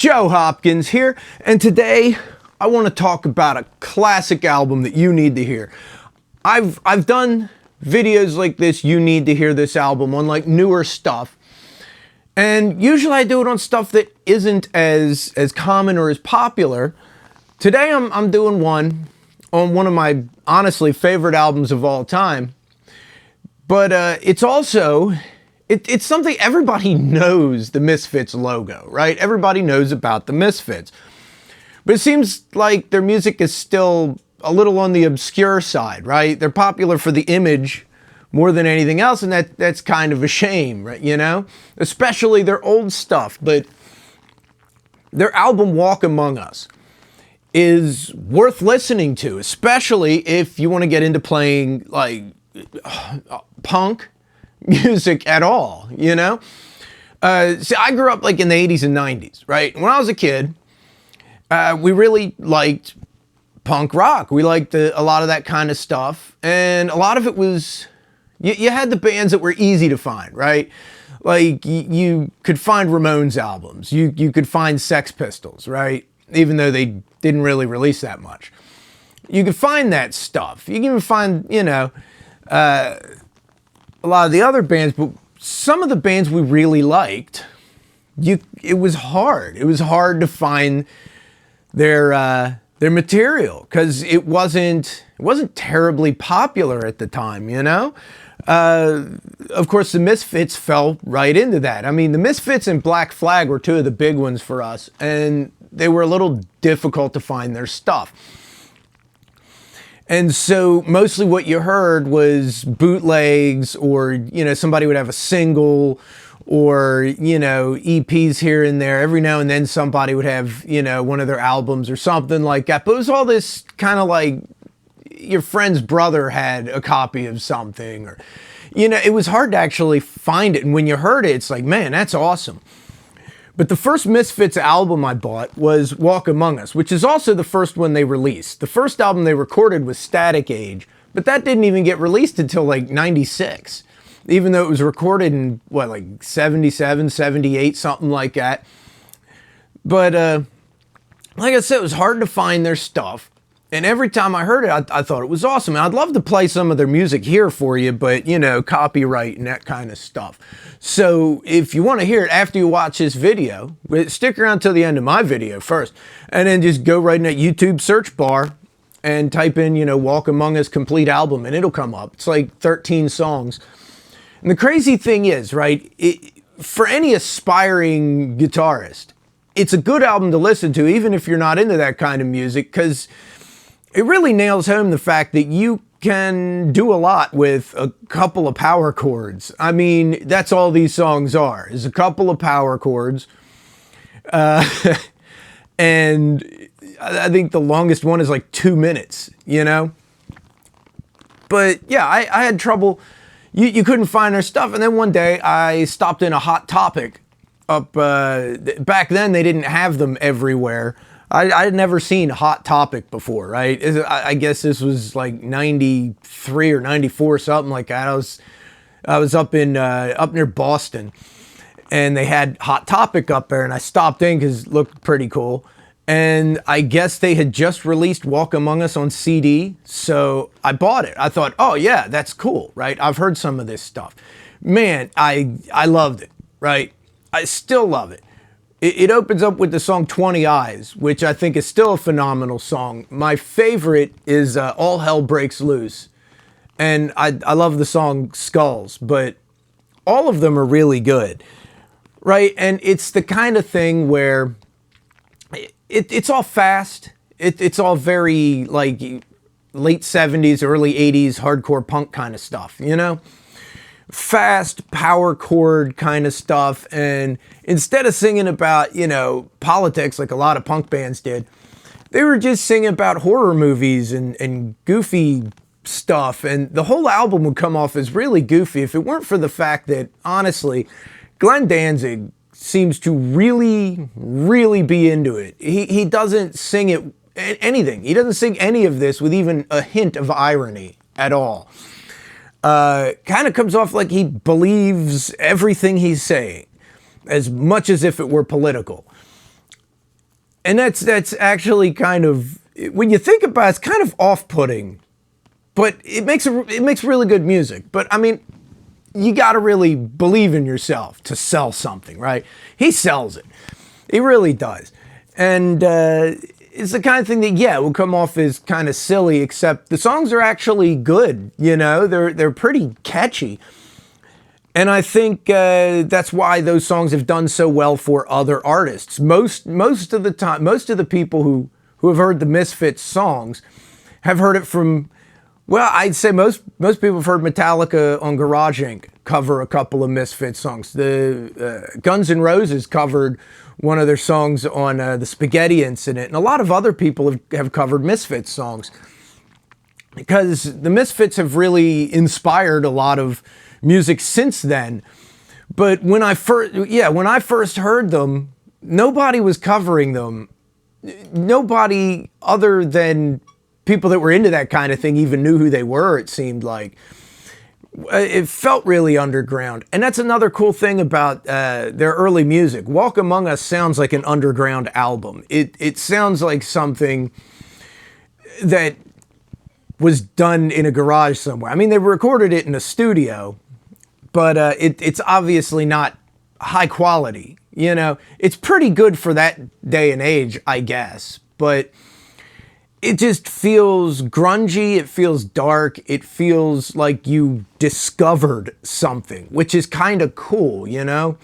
Joe Hopkins here, and today I want to talk about a classic album that you need to hear. I've done videos like this, you need to hear this album, on like newer stuff. And usually I do it on stuff that isn't as common or as popular. Today I'm doing one on one of my honestly favorite albums of all time. But it's also, it's something everybody knows, the Misfits logo, right? Everybody knows about the Misfits. But it seems like their music is still a little on the obscure side, right? They're popular for the image more than anything else, and that's kind of a shame, right? You know? Especially their old stuff, but their album Walk Among Us is worth listening to, especially if you want to get into playing like punk music at all, you know? See, I grew up like in the 80s and 90s, right? When I was a kid, we really liked punk rock. We liked a lot of that kind of stuff, and a lot of it was, you had the bands that were easy to find, right? Like, you could find Ramones albums, you could find Sex Pistols, right? Even though they didn't really release that much. You could find that stuff. You can even find, you know, a lot of the other bands, but some of the bands we really liked, it was hard. It was hard to find their material because it wasn't terribly popular at the time, you know? Of course, the Misfits fell right into that. I mean, the Misfits and Black Flag were two of the big ones for us, and they were a little difficult to find their stuff. And so mostly what you heard was bootlegs, or, you know, somebody would have a single, or, you know, EPs here and there. Every now and then somebody would have, you know, one of their albums or something like that. But it was all this kind of like your friend's brother had a copy of something, or, you know, it was hard to actually find it. And when you heard it, it's like, man, that's awesome. But the first Misfits album I bought was Walk Among Us, which is also the first one they released. The first album they recorded was Static Age, but that didn't even get released until like 96. Even though it was recorded in, what, like 77, 78, something like that. But like I said, it was hard to find their stuff. And every time I heard it, I thought it was awesome. And I'd love to play some of their music here for you, but, you know, copyright and that kind of stuff. So if you want to hear it after you watch this video, stick around till the end of my video first. And then just go right in that YouTube search bar and type in, you know, Walk Among Us complete album, and it'll come up. It's like 13 songs. And the crazy thing is, right, for any aspiring guitarist, it's a good album to listen to, even if you're not into that kind of music, because it really nails home the fact that you can do a lot with a couple of power chords. I mean, that's all these songs are, is a couple of power chords. And I think the longest one is like 2 minutes, you know? But yeah, I had trouble. You couldn't find their stuff. And then one day I stopped in a Hot Topic up, back then they didn't have them everywhere. I had never seen Hot Topic before, right? I guess this was like 93 or 94, something like that. I was up near Boston, and they had Hot Topic up there, and I stopped in because it looked pretty cool. And I guess they had just released Walk Among Us on CD, so I bought it. I thought, oh yeah, that's cool, right? I've heard some of this stuff. Man, I loved it, right? I still love it. It opens up with the song 20 Eyes, which I think is still a phenomenal song. My favorite is All Hell Breaks Loose. And I love the song Skulls, but all of them are really good, right? And it's the kind of thing where it's all fast. It's all very like late 70s, early 80s hardcore punk kind of stuff, you know? Fast power chord kind of stuff. And instead of singing about, you know, politics like a lot of punk bands did, they were just singing about horror movies and goofy stuff. And the whole album would come off as really goofy if it weren't for the fact that, honestly, Glenn Danzig seems to really, really be into it. He doesn't sing it anything. He doesn't sing any of this with even a hint of irony at all. Kind of comes off like he believes everything he's saying, as much as if it were political. And that's actually kind of, when you think about it, it's kind of off-putting, but it makes really good music. But I mean, you got to really believe in yourself to sell something, right? He sells it. He really does. And it's the kind of thing that, yeah, will come off as kind of silly, except the songs are actually good, you know? They're pretty catchy. And I think that's why those songs have done so well for other artists. Most of the time, most of the people who have heard the Misfits songs have heard it from, well, I'd say most people have heard Metallica on Garage Inc. cover a couple of Misfits songs. The Guns N' Roses covered one of their songs on the Spaghetti Incident, and a lot of other people have covered Misfits songs, because the Misfits have really inspired a lot of music since then. But when I first heard them, nobody was covering them. Nobody other than people that were into that kind of thing even knew who they were, it seemed like. It felt really underground. And that's another cool thing about their early music. Walk Among Us sounds like an underground album. It sounds like something that was done in a garage somewhere. I mean, they recorded it in a studio, but it's obviously not high quality. You know, it's pretty good for that day and age, I guess, but it just feels grungy, it feels dark, it feels like you discovered something, which is kind of cool, you know?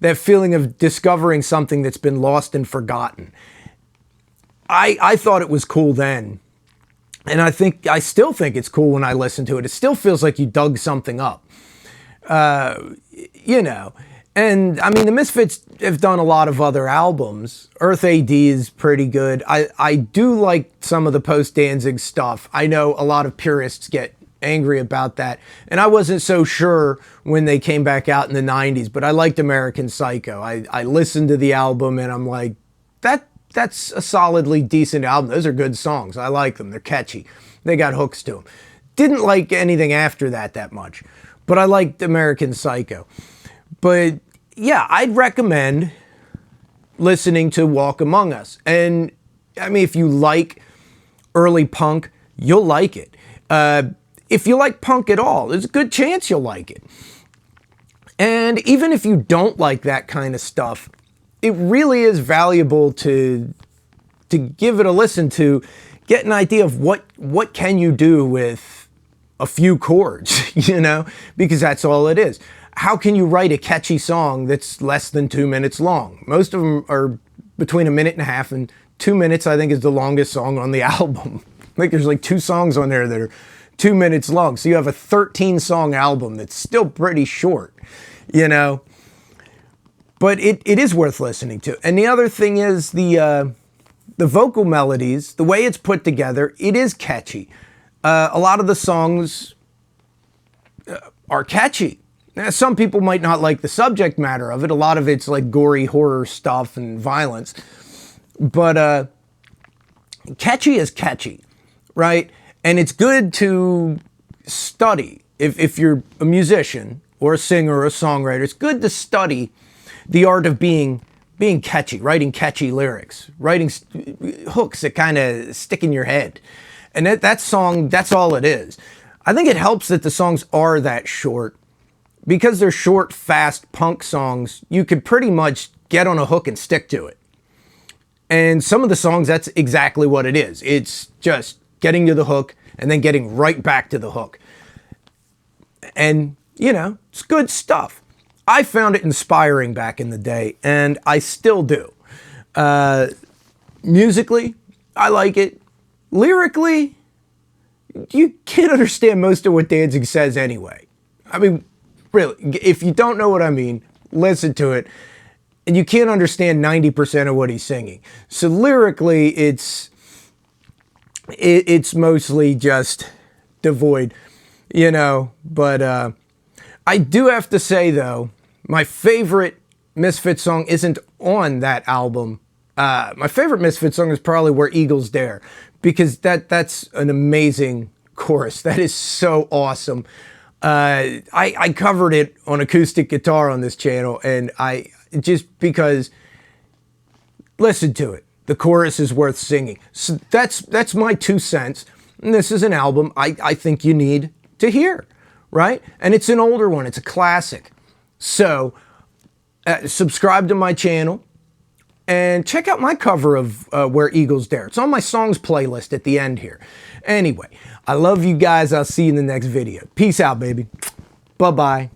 That feeling of discovering something that's been lost and forgotten. I thought it was cool then, and I still think it's cool when I listen to it. It still feels like you dug something up, you know? And I mean, the Misfits have done a lot of other albums. Earth AD is pretty good. I do like some of the post-Danzig stuff. I know a lot of purists get angry about that, and I wasn't so sure when they came back out in the 90s, but I liked American Psycho. I listened to the album and I'm like, that's a solidly decent album. Those are good songs. I like them. They're catchy. They got hooks to them. Didn't like anything after that much, but I liked American Psycho. But yeah, I'd recommend listening to Walk Among Us. And I mean, if you like early punk, you'll like it. If you like punk at all, there's a good chance you'll like it. And even if you don't like that kind of stuff, it really is valuable to give it a listen, to get an idea of what can you do with a few chords, you know, because that's all it is. How can you write a catchy song that's less than 2 minutes long? Most of them are between 1.5 minutes and 2 minutes, I think, is the longest song on the album. I think there's like 2 songs on there that are 2 minutes long. So you have a 13-song album that's still pretty short, you know? But it is worth listening to. And the other thing is the vocal melodies, the way it's put together, it is catchy. A lot of the songs are catchy. Now, some people might not like the subject matter of it. A lot of it's like gory horror stuff and violence. But catchy is catchy, right? And it's good to study. If you're a musician or a singer or a songwriter, it's good to study the art of being catchy, writing catchy lyrics, writing hooks that kind of stick in your head. And that song, that's all it is. I think it helps that the songs are that short. Because they're short, fast punk songs, you could pretty much get on a hook and stick to it. And some of the songs, that's exactly what it is. It's just getting to the hook and then getting right back to the hook. And, you know, it's good stuff. I found it inspiring back in the day, and I still do. Musically, I like it. Lyrically, you can't understand most of what Danzig says anyway. I mean, really, if you don't know what I mean, listen to it, and you can't understand 90% of what he's singing. So lyrically, it's mostly just devoid, you know. But I do have to say, though, my favorite Misfits song isn't on that album. My favorite Misfits song is probably Where Eagles Dare, because that's an amazing chorus. That is so awesome. I covered it on acoustic guitar on this channel, and just because, listen to it. the chorus is worth singing. So that's my 2 cents. And this is an album I think you need to hear, right? And it's an older one. It's a classic. So subscribe to my channel and check out my cover of Where Eagles Dare. It's on my songs playlist at the end here. Anyway, I love you guys. I'll see you in the next video. Peace out, baby. Bye-bye.